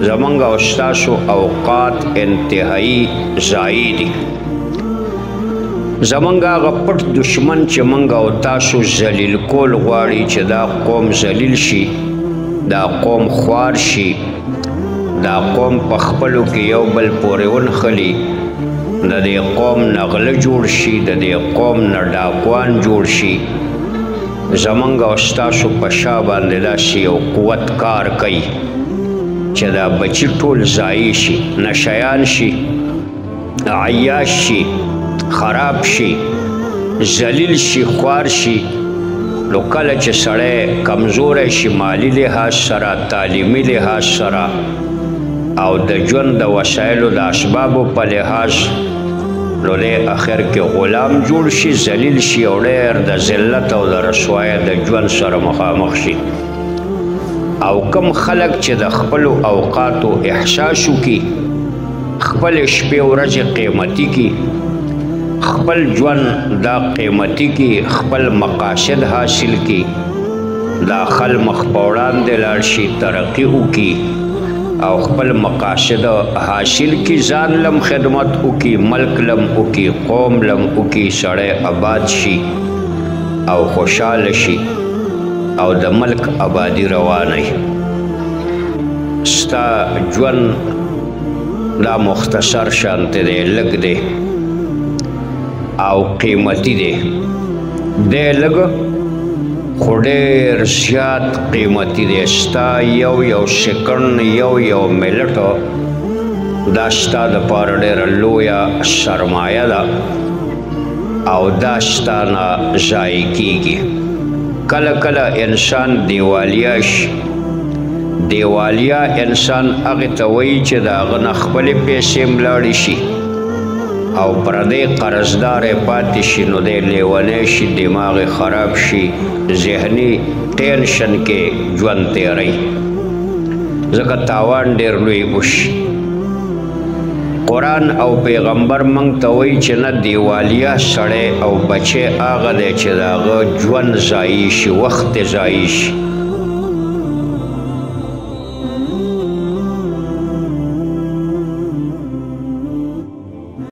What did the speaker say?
زمونږ او ستاسو اوقات انتهایی ضایع دي. زمونږ هغه پټ دشمن چې مونږ او تاسو ذلیل کول غواړي چې دا قوم ذلیل شي، دا قوم خوار شي، دا قوم په خپلو کې یو بل پورې ونښلي، د دې قوم نه غله جوړ شي، د دې قوم نه ډاکوان جوړ شي. زمونږ او ستاسو په شا باندې داسې یو قوت کار کوي چې دا بچي ټول ضایع شي، نشیان شي، عیاش شي، خراب شي، ذلیل شي، خوار شي. نو کله چې سړی کمزوری شي مالی لحاظ سره، تعلیمي لحاظ سره او د ژوند د وسایلو د اسبابو په لحاظ، نو دی اخر کې غلام جوړ شي، ذلیل شي او ډېر د ذلت او د رسوایۍ د ژوند سره مخامخ شي. او کم خلک چې د خپلو اوقاتو احساس وکړي، خپل شپې ورځې قیمتي کړي، خپل ژوند دا قیمتي کړي، خپل مقاصد حاصل کړي، دا خل مخ په وړاندې لاړ شي، ترقي وکړي او خپل مقاصد حاصل کړي، ځان لم خدمت وکړي، ملک لم وکړي، قوم لم وکړي، سړی آباد شي او خوشحاله شي او د ملک آبادي روانه وي. ستا ژوند دا مختصر شانته دی، لږ دی او قیمتي دی، دی لږ خو ډېر زیات قیمتي دی. ستا یو سکنډ، یو منټ دا ستا دپاره ډېره لویه سرمایه ده او دا ستا نه ضایع کېږي. کله کله انسان دیوالیا شي. دیوالیا انسان هغې ته وایي چې د هغه نه خپلې پیسې ملاړې شي او پردی قرضدار پاتې شي، نو دی لیونی شي، دماغ خراب شي، ذهني ټینشن کې ژوند تیروي، ځکه تاوان ډېر لوی وشي. قرآن او پیغمبر موږ ته وایي چې نه، دیوالیا سړی او بچی هغه دی چې د هغه ژوند ضایع شي، وخت ضایع شي.